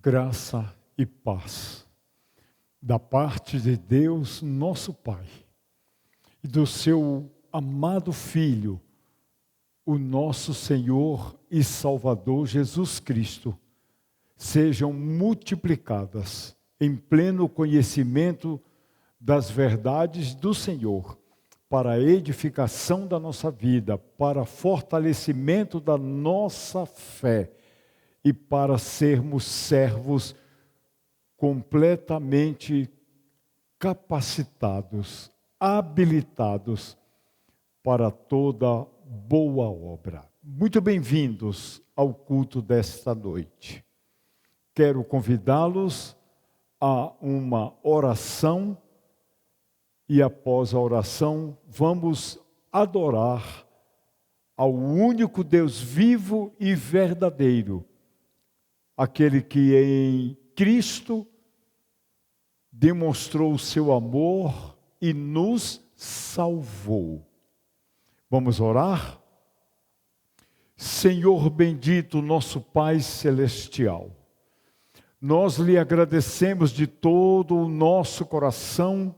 Graça e paz da parte de Deus, nosso Pai, e do seu amado Filho, o nosso Senhor e Salvador Jesus Cristo, sejam multiplicadas em pleno conhecimento das verdades do Senhor, para a edificação da nossa vida, para fortalecimento da nossa fé e para sermos servos completamente capacitados, habilitados para toda boa obra. Muito bem-vindos ao culto desta noite. Quero convidá-los a uma oração e após a oração vamos adorar ao único Deus vivo e verdadeiro, aquele que em Cristo demonstrou o seu amor e nos salvou. Vamos orar? Senhor bendito, nosso Pai celestial, nós lhe agradecemos de todo o nosso coração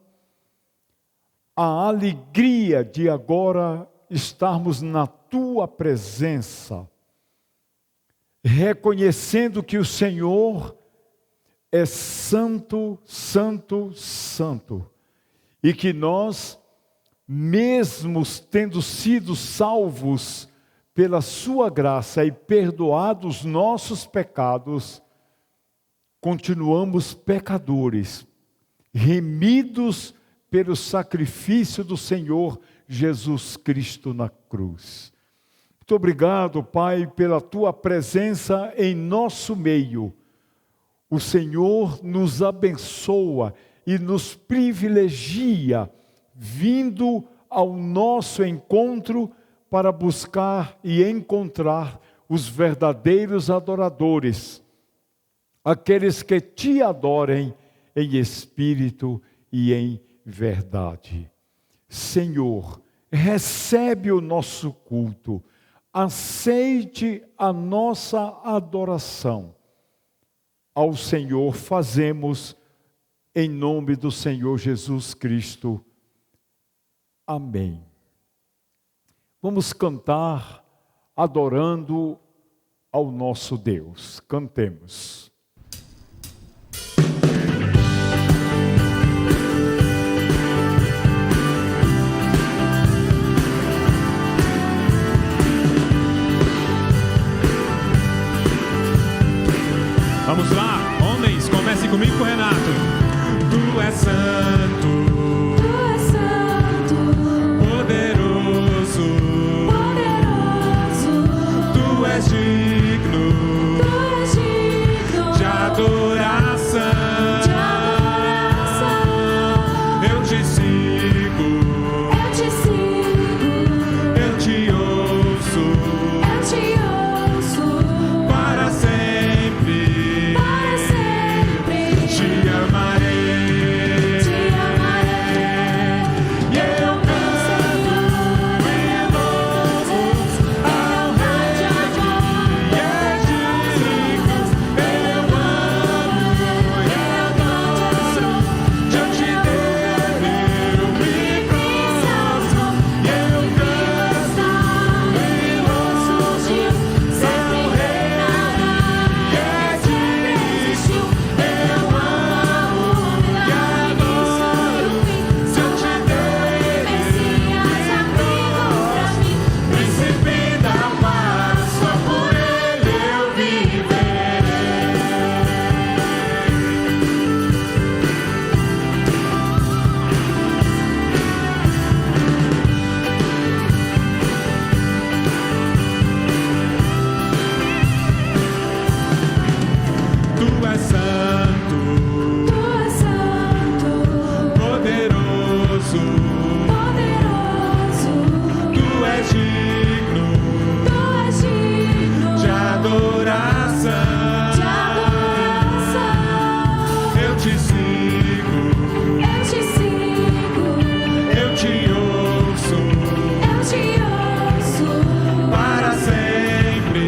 a alegria de agora estarmos na tua presença, reconhecendo que o Senhor é santo, santo, santo, e que nós, mesmo tendo sido salvos pela sua graça e perdoados nossos pecados, continuamos pecadores, remidos pelo sacrifício do Senhor Jesus Cristo na cruz. Muito obrigado, Pai, pela tua presença em nosso meio. O Senhor nos abençoa e nos privilegia, vindo ao nosso encontro para buscar e encontrar os verdadeiros adoradores, aqueles que te adorem em espírito e em verdade. Senhor, recebe o nosso culto, aceite a nossa adoração. Ao Senhor fazemos em nome do Senhor Jesus Cristo. Amém. Vamos cantar adorando ao nosso Deus. Cantemos. Vamos lá, homens, comecem comigo com o Renato. Tu és santo, poderoso, tu és digno de adoração. Eu te sigo, eu te ouço, para sempre. Te amarei, e eu canto em louvores ao Rei de dignos. Eu amo e adoro, diante dele eu me prostro, e eu canto em louvores ao Rei de dignos. Eu amo e adoro, diante dele príncipe da paz, só por ele eu viverei. Tu és santo, poderoso, tu és digno de adoração. Eu te sigo, eu te ouço, para sempre.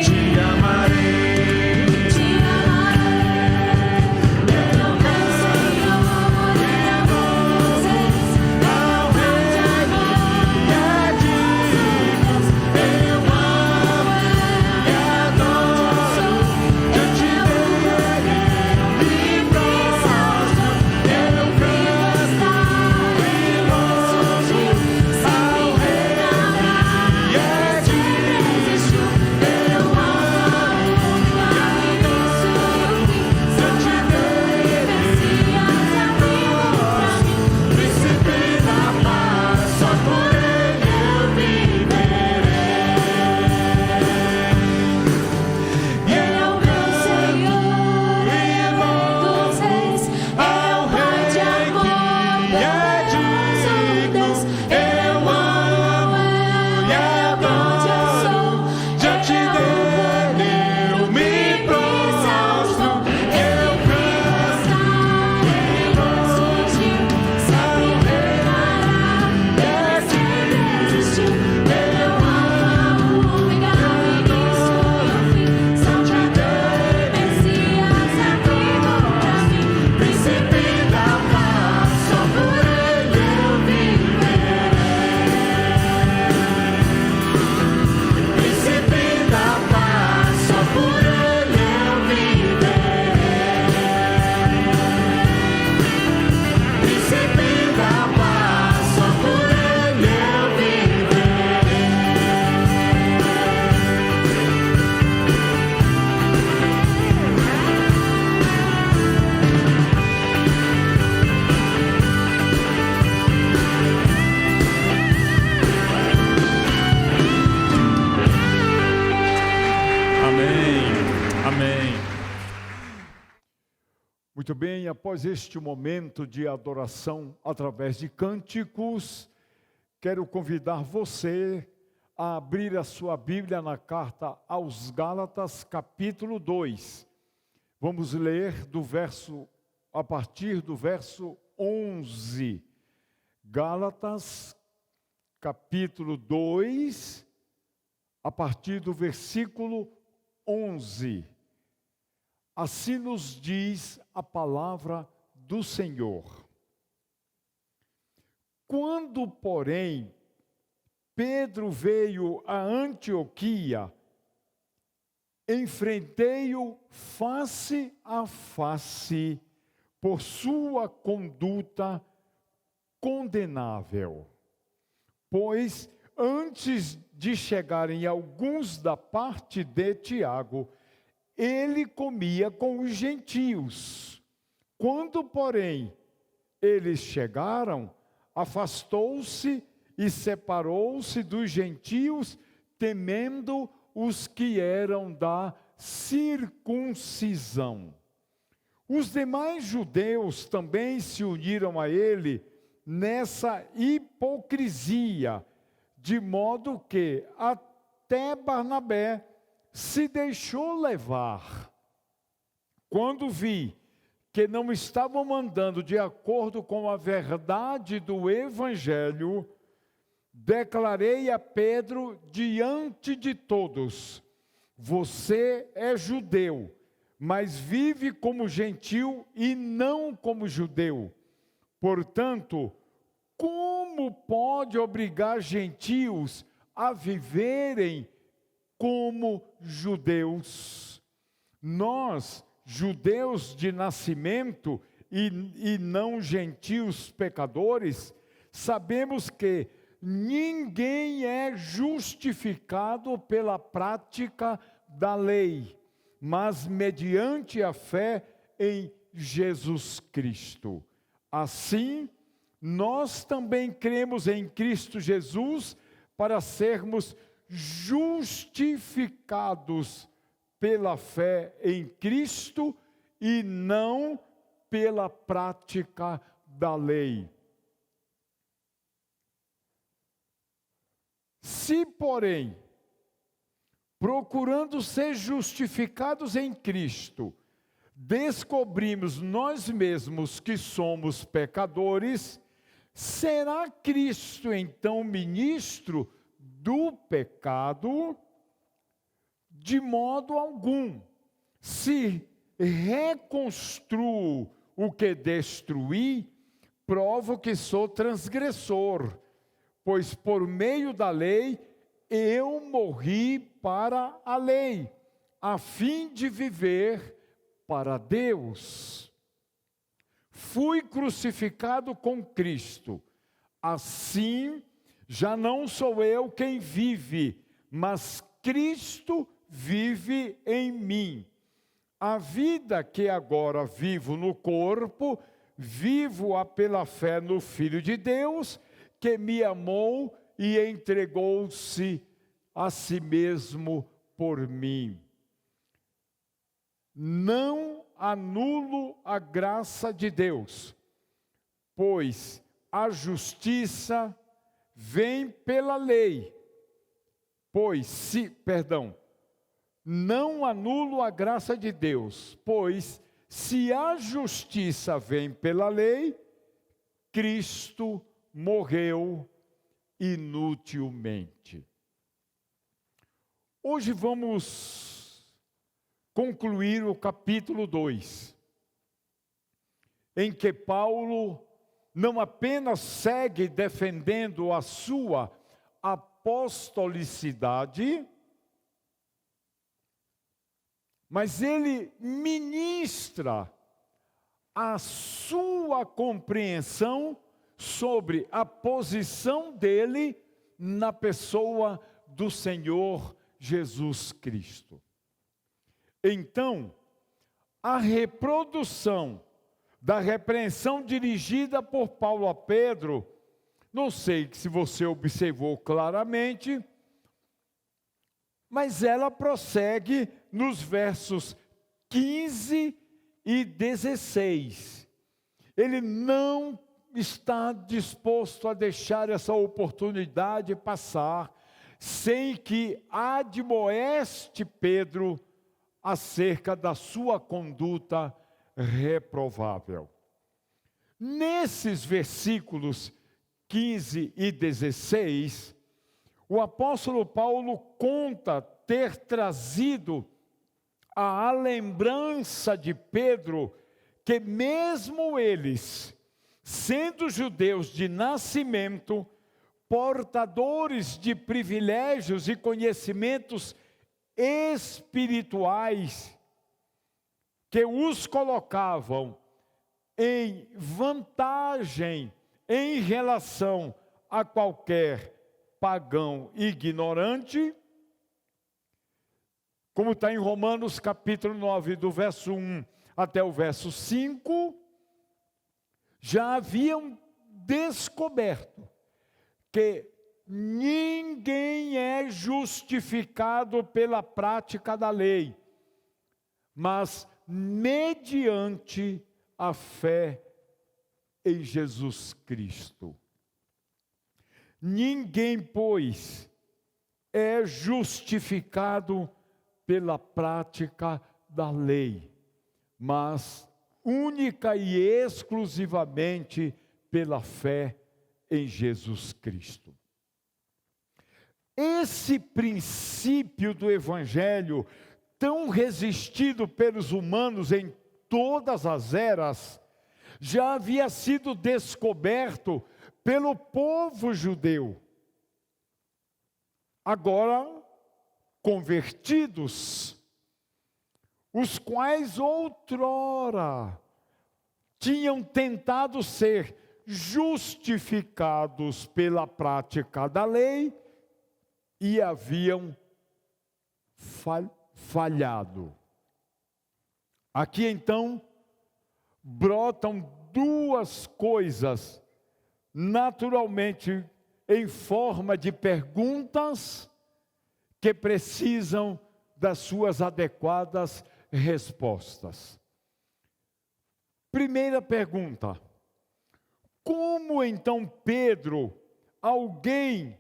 Te amarei. Muito bem, após este momento de adoração através de cânticos, quero convidar você a abrir a sua Bíblia na carta aos Gálatas, capítulo 2. Vamos ler a partir do verso 11. Gálatas, capítulo 2, a partir do versículo 11. Assim nos diz a palavra do Senhor. Quando, porém, Pedro veio a Antioquia, enfrentei-o face a face por sua conduta condenável. Pois, antes de chegarem alguns da parte de Tiago, ele comia com os gentios. Quando, porém, eles chegaram, afastou-se e separou-se dos gentios, temendo os que eram da circuncisão. Os demais judeus também se uniram a ele nessa hipocrisia, de modo que até Barnabé se deixou levar. Quando vi que não estavam andando de acordo com a verdade do Evangelho, declarei a Pedro diante de todos: você é judeu, mas vive como gentil e não como judeu. Portanto, como pode obrigar gentios a viverem como judeus? Nós, judeus de nascimento e não gentios pecadores, sabemos que ninguém é justificado pela prática da lei, mas mediante a fé em Jesus Cristo. Assim, nós também cremos em Cristo Jesus para sermos justificados pela fé em Cristo e não pela prática da lei. Se, porém, procurando ser justificados em Cristo, descobrimos nós mesmos que somos pecadores, será Cristo então ministro do pecado? De modo algum. Se reconstruo o que destruí, provo que sou transgressor, pois por meio da lei eu morri para a lei, a fim de viver para Deus. Fui crucificado com Cristo. Assim, já não sou eu quem vive, mas Cristo vive em mim. A vida que agora vivo no corpo, vivo-a pela fé no Filho de Deus, que me amou e entregou-se a si mesmo por mim. Não anulo a graça de Deus, pois a justiça vem pela lei. Não anulo a graça de Deus, pois se a justiça vem pela lei, Cristo morreu inutilmente. Hoje vamos concluir o capítulo 2, em que Paulo não apenas segue defendendo a sua apostolicidade, mas ele ministra a sua compreensão sobre a posição dele na pessoa do Senhor Jesus Cristo. Então, a reprodução da repreensão dirigida por Paulo a Pedro, não sei se você observou claramente, mas ela prossegue nos versos 15 e 16. Ele não está disposto a deixar essa oportunidade passar sem que admoeste Pedro acerca da sua conduta reprovável. Nesses versículos 15 e 16, o apóstolo Paulo conta ter trazido à lembrança de Pedro que mesmo eles, sendo judeus de nascimento, portadores de privilégios e conhecimentos espirituais, que os colocavam em vantagem em relação a qualquer pagão ignorante, como está em Romanos capítulo 9, do verso 1 até o verso 5, já haviam descoberto que ninguém é justificado pela prática da lei, mas mediante a fé em Jesus Cristo. Ninguém, pois, é justificado pela prática da lei, mas única e exclusivamente pela fé em Jesus Cristo. Esse princípio do Evangelho, tão resistido pelos humanos em todas as eras, já havia sido descoberto pelo povo judeu. Agora, convertidos, os quais outrora tinham tentado ser justificados pela prática da lei e haviam falhado. Aqui então brotam duas coisas, naturalmente em forma de perguntas, que precisam das suas adequadas respostas. Primeira pergunta: como então Pedro, alguém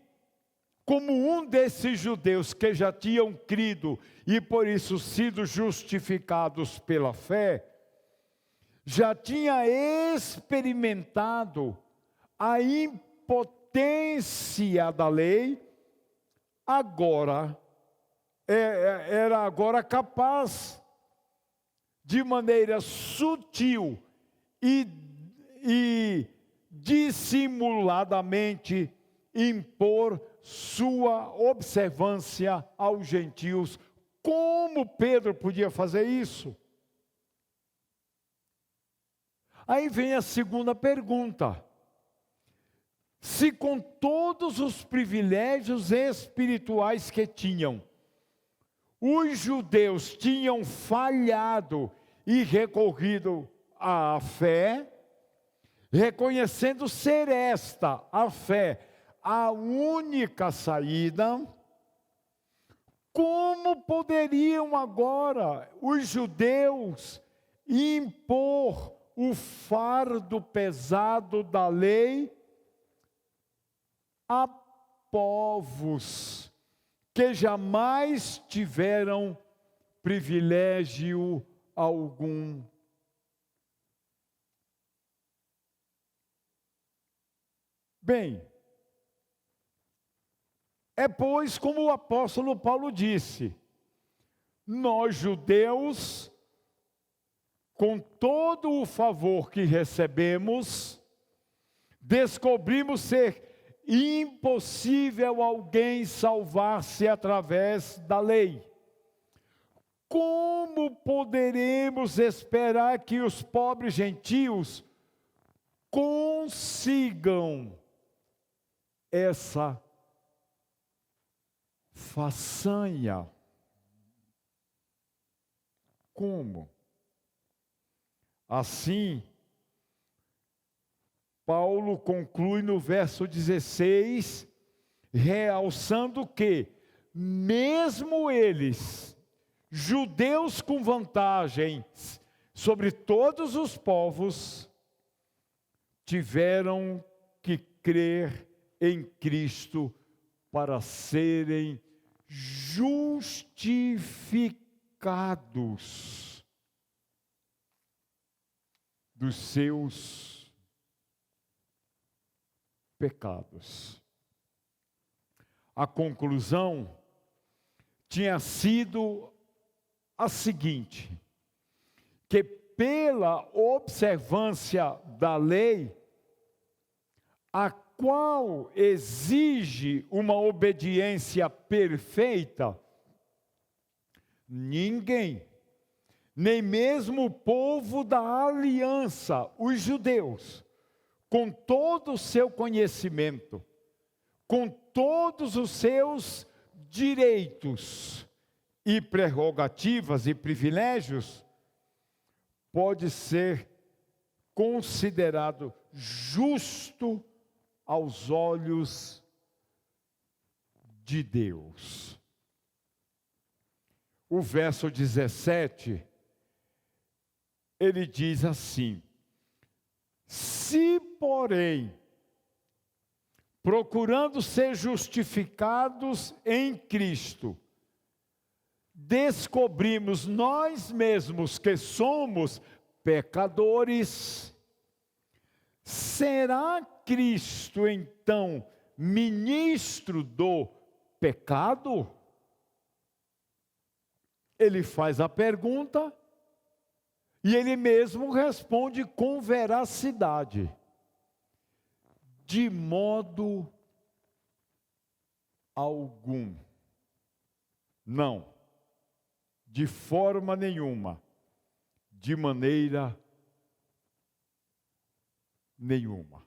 como um desses judeus que já tinham crido e por isso sido justificados pela fé, já tinha experimentado a impotência da lei, era agora capaz, de maneira sutil e dissimuladamente, impor sua observância aos gentios. Como Pedro podia fazer isso? Aí vem a segunda pergunta: se com todos os privilégios espirituais que tinham, os judeus tinham falhado e recorrido à fé, reconhecendo ser esta, a fé, a única saída, como poderiam agora os judeus impor o fardo pesado da lei a povos que jamais tiveram privilégio algum? Bem, é pois como o apóstolo Paulo disse: nós judeus, com todo o favor que recebemos, descobrimos ser impossível alguém salvar-se através da lei. Como poderemos esperar que os pobres gentios consigam essa façanha? Como? Assim, Paulo conclui no verso 16, realçando que, mesmo eles, judeus com vantagens, sobre todos os povos, tiveram que crer em Cristo para serem justificados dos seus pecados. A conclusão tinha sido a seguinte: que pela observância da lei, a qual exige uma obediência perfeita, ninguém, nem mesmo o povo da aliança, os judeus, com todo o seu conhecimento, com todos os seus direitos e prerrogativas e privilégios, pode ser considerado justo aos olhos de Deus. O verso 17, ele diz assim: se, porém, procurando ser justificados em Cristo, descobrimos nós mesmos que somos pecadores, será Cristo então ministro do pecado? Ele faz a pergunta e ele mesmo responde com veracidade: de modo algum. Não, de forma nenhuma, de maneira nenhuma.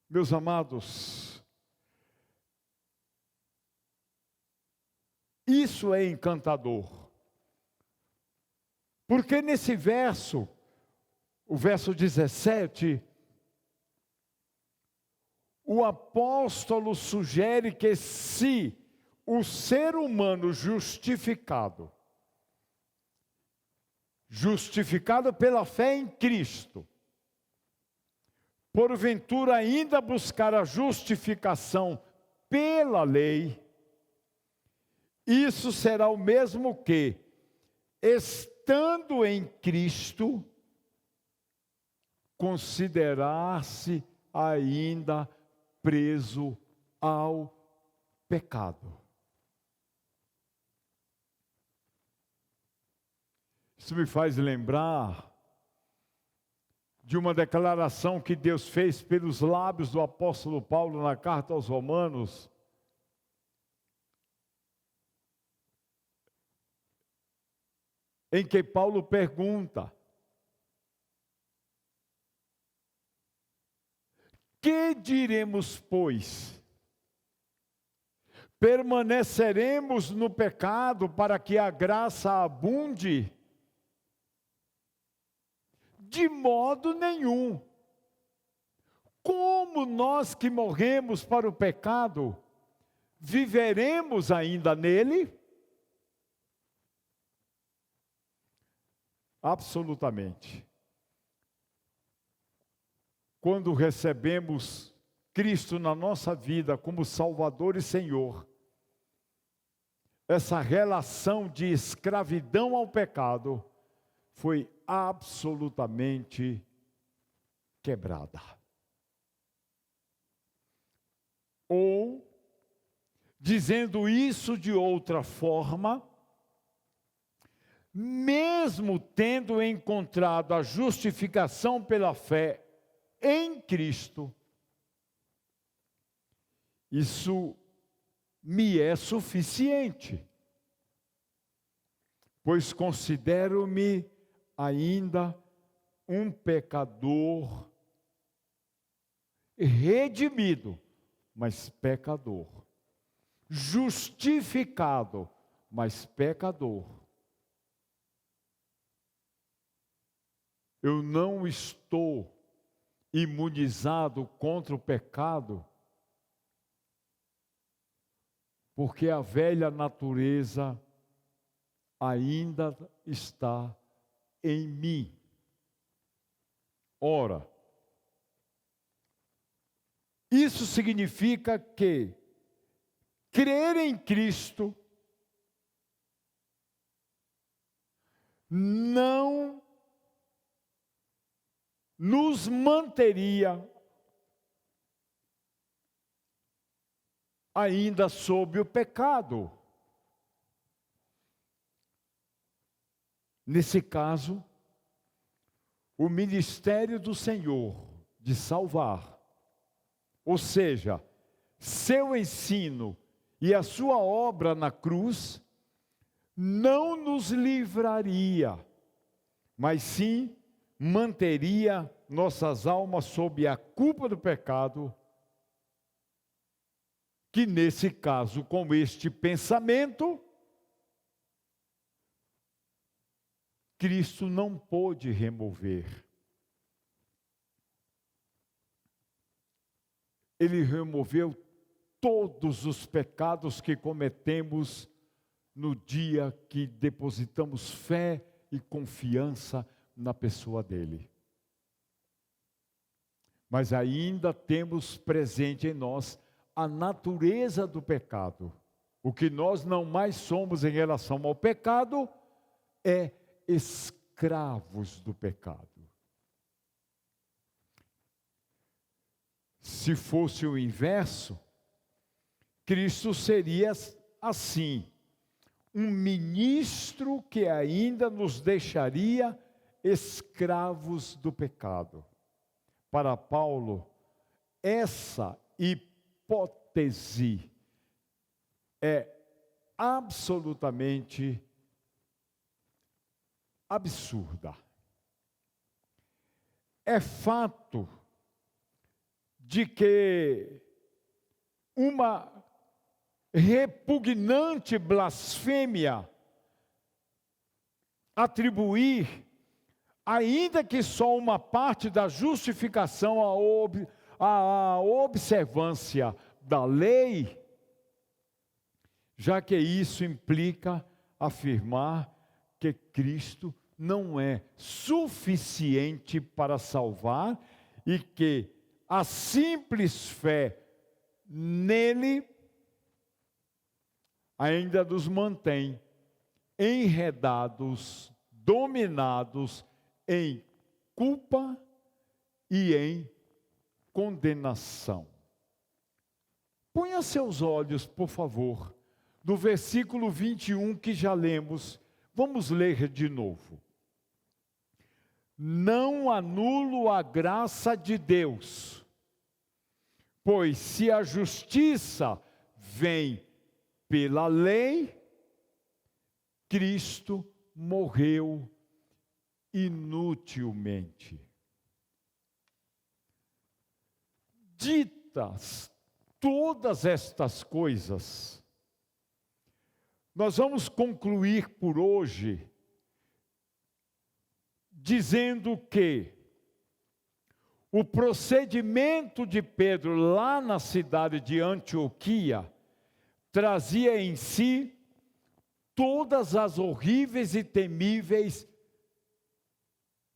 Meus amados, isso é encantador, porque nesse verso, o verso 17, o apóstolo sugere que se o ser humano justificado pela fé em Cristo, porventura ainda buscar a justificação pela lei, isso será o mesmo que, estando em Cristo, considerar-se ainda preso ao pecado. Isso me faz lembrar de uma declaração que Deus fez pelos lábios do apóstolo Paulo na carta aos Romanos, em que Paulo pergunta: que diremos, pois? Permaneceremos no pecado para que a graça abunde? De modo nenhum. Como nós que morremos para o pecado, viveremos ainda nele? Absolutamente. Quando recebemos Cristo na nossa vida como Salvador e Senhor, essa relação de escravidão ao pecado foi absolutamente quebrada. Ou, dizendo isso de outra forma, mesmo tendo encontrado a justificação pela fé em Cristo, isso me é suficiente, pois considero-me ainda um pecador redimido, mas pecador, justificado, mas pecador. Eu não estou imunizado contra o pecado, porque a velha natureza ainda está em mim. Ora, isso significa que crer em Cristo não nos manteria ainda sob o pecado. Nesse caso, o ministério do Senhor de salvar, ou seja, seu ensino e a sua obra na cruz, não nos livraria, mas sim manteria nossas almas sob a culpa do pecado, que nesse caso, com este pensamento, Cristo não pôde remover. Ele removeu todos os pecados que cometemos no dia que depositamos fé e confiança na pessoa dele. Mas ainda temos presente em nós a natureza do pecado. O que nós não mais somos em relação ao pecado é escravos do pecado. Se fosse o inverso, Cristo seria assim, um ministro que ainda nos deixaria escravos do pecado. Para Paulo, essa hipótese é absolutamente absurda. É fato de que uma repugnante blasfêmia atribuir, ainda que só uma parte da justificação à observância da lei, já que isso implica afirmar que Cristo não é suficiente para salvar e que a simples fé nele ainda nos mantém enredados, dominados em culpa e em condenação. Ponha seus olhos, por favor, no versículo 21 que já lemos. Vamos ler de novo. Não anulo a graça de Deus, pois se a justiça vem pela lei, Cristo morreu inutilmente. Ditas todas estas coisas, nós vamos concluir por hoje dizendo que o procedimento de Pedro lá na cidade de Antioquia trazia em si todas as horríveis e temíveis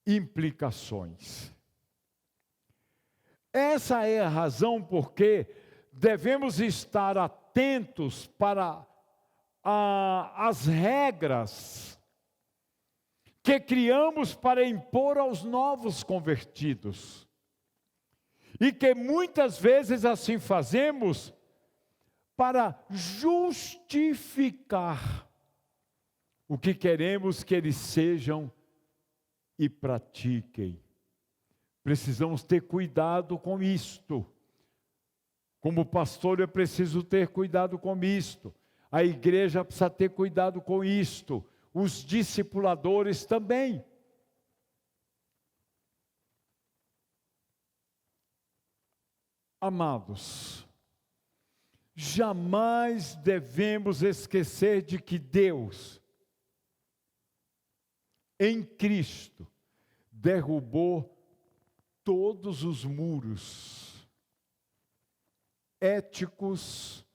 implicações. Essa é a razão por que devemos estar atentos para as regras que criamos para impor aos novos convertidos. E que muitas vezes assim fazemos para justificar o que queremos que eles sejam e pratiquem. Precisamos ter cuidado com isto. Como pastor, eu preciso ter cuidado com isto. A igreja precisa ter cuidado com isto. Os discipuladores também. Amados, jamais devemos esquecer de que Deus, em Cristo, derrubou todos os muros éticos,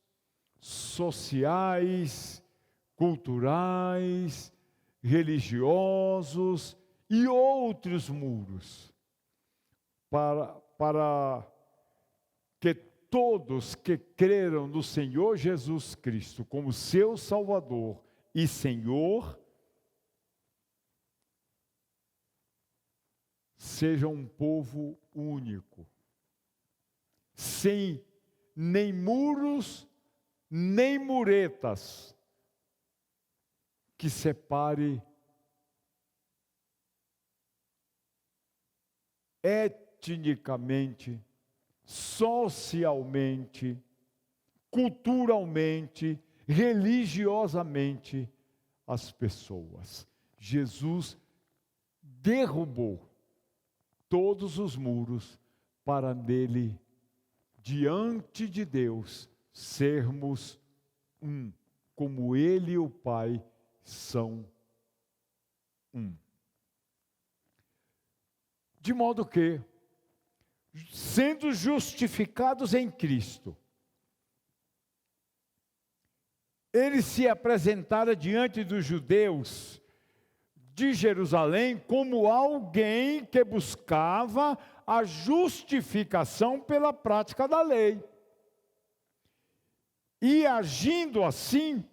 sociais, culturais, religiosos e outros muros, para que todos que creram no Senhor Jesus Cristo como seu Salvador e Senhor, sejam um povo único, sem nem muros, nem muretas, que separe etnicamente, socialmente, culturalmente, religiosamente as pessoas. Jesus derrubou todos os muros para nele, diante de Deus, sermos um, como Ele e o Pai são um. De modo que, sendo justificados em Cristo, ele se apresentara diante dos judeus de Jerusalém como alguém que buscava a justificação pela prática da lei. E agindo assim,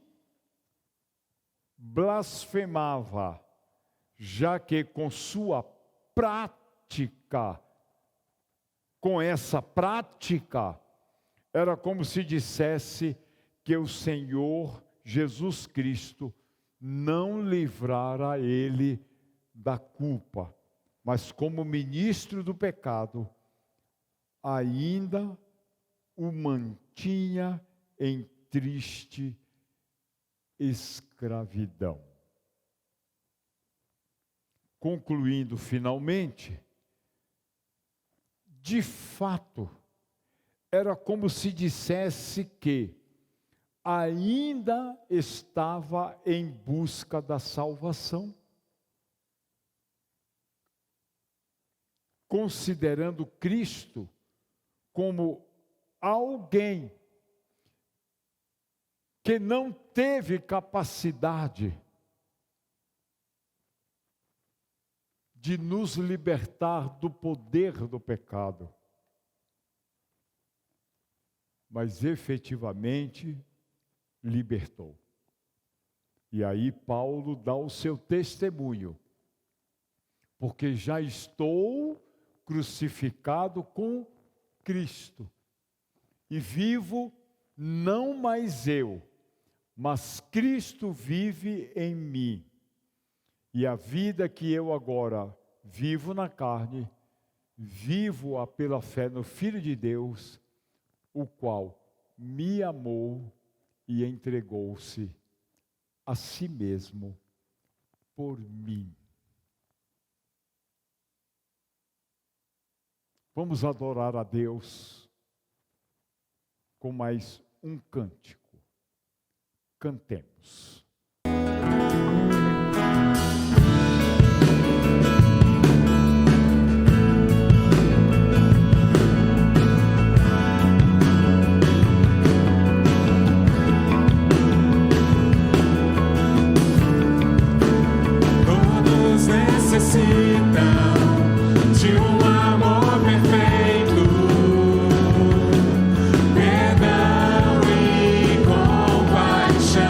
blasfemava, já que com sua prática, com essa prática, era como se dissesse que o Senhor Jesus Cristo não livrara ele da culpa, mas como ministro do pecado, ainda o mantinha em triste escravidão. Concluindo finalmente, de fato, era como se dissesse que ainda estava em busca da salvação, considerando Cristo como alguém que não teve capacidade de nos libertar do poder do pecado, mas efetivamente libertou. E aí Paulo dá o seu testemunho, porque já estou crucificado com Cristo, e vivo não mais eu, mas Cristo vive em mim. E a vida que eu agora vivo na carne, vivo-a pela fé no Filho de Deus, o qual me amou e entregou-se a si mesmo por mim. Vamos adorar a Deus com mais um cântico. Cantemos. Perdão e compaixão.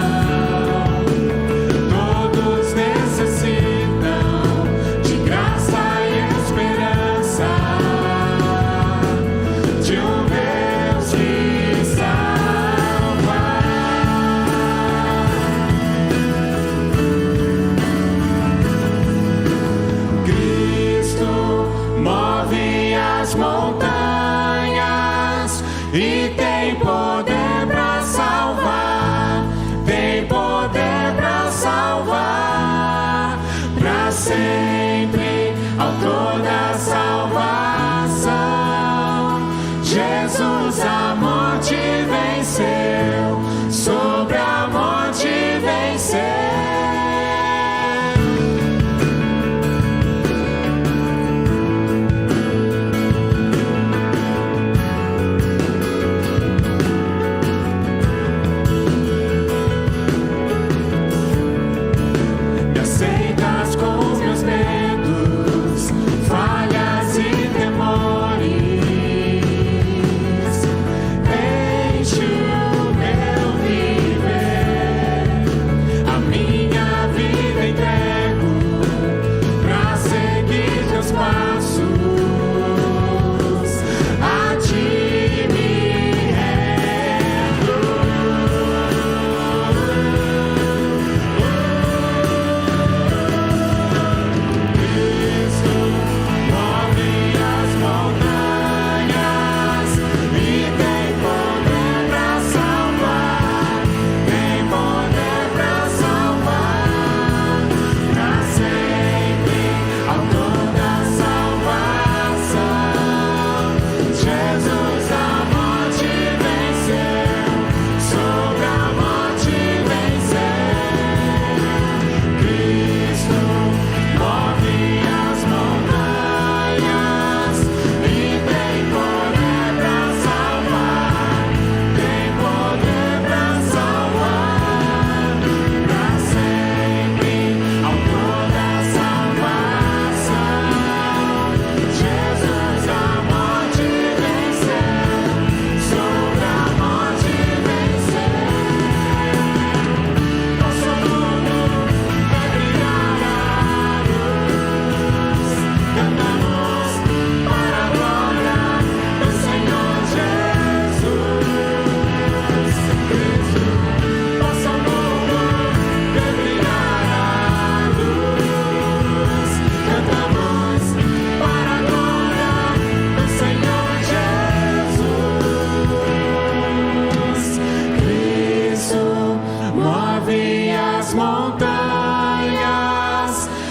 move as montanhas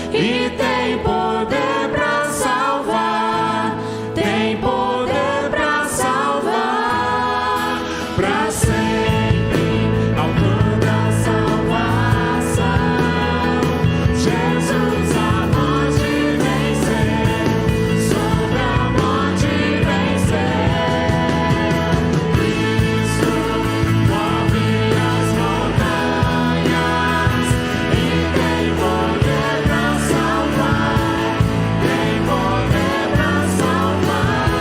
e tem poder para salvar, tem poder para salvar, para sempre, autor da salvação. Jesus a morte venceu, sobre a morte venceu. Cristo move as montanhas e tem poder para salvar, tem poder para salvar,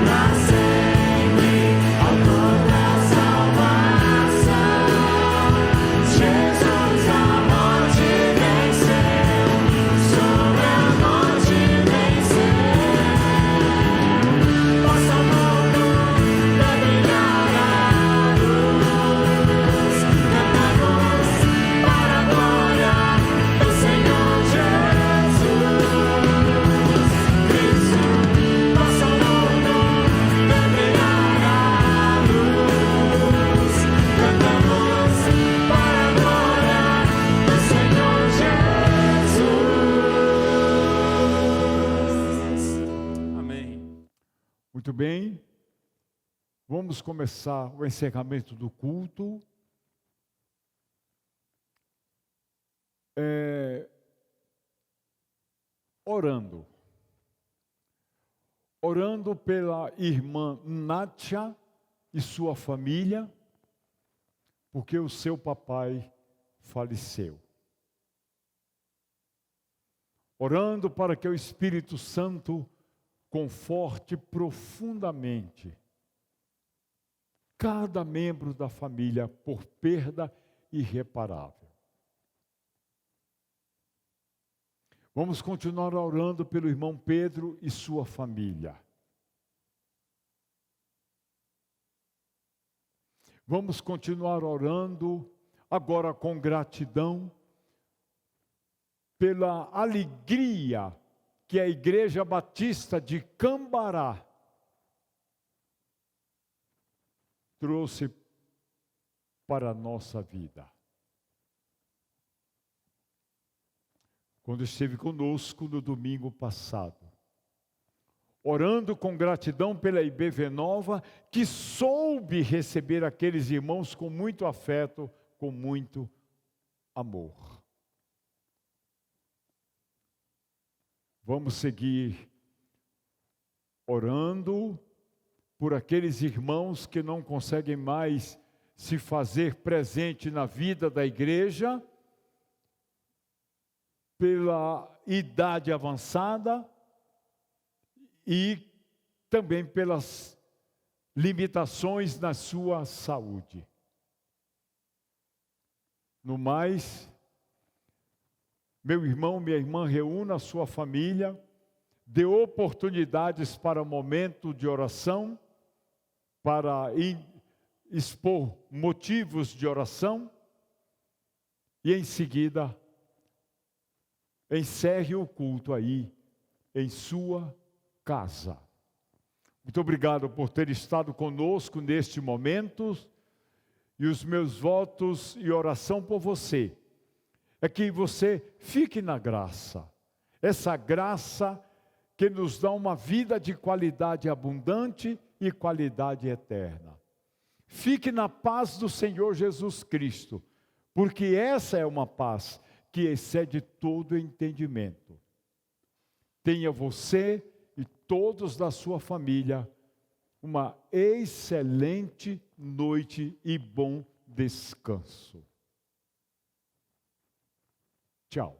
para sempre, autor da salvação. Jesus a morte venceu, sobre a morte venceu. Nosso mundo vai brilhar a luz, cantamos para a glória do Senhor Jesus Cristo. Nosso mundo vai brilhar a luz, cantamos para a glória do Senhor Jesus. Amém. Muito bem, vamos começar o encerramento do culto. Orando pela irmã Nátia e sua família, porque o seu papai faleceu. Orando para que o Espírito Santo conforte profundamente cada membro da família por perda irreparável. Vamos continuar orando pelo irmão Pedro e sua família. Vamos continuar orando agora com gratidão pela alegria que a Igreja Batista de Cambará trouxe para a nossa vida. Quando esteve conosco no domingo passado, orando com gratidão pela IBV Nova, que soube receber aqueles irmãos com muito afeto, com muito amor. Vamos seguir orando por aqueles irmãos que não conseguem mais se fazer presente na vida da igreja, pela idade avançada e também pelas limitações na sua saúde. No mais, meu irmão, minha irmã, reúna a sua família, dê oportunidades para o momento de oração, para expor motivos de oração e em seguida encerre o culto aí em sua casa. Muito obrigado por ter estado conosco neste momento e os meus votos e oração por você é que você fique na graça, essa graça que nos dá uma vida de qualidade abundante e qualidade eterna. Fique na paz do Senhor Jesus Cristo, porque essa é uma paz que excede todo entendimento. Tenha você e todos da sua família uma excelente noite e bom descanso. Tchau.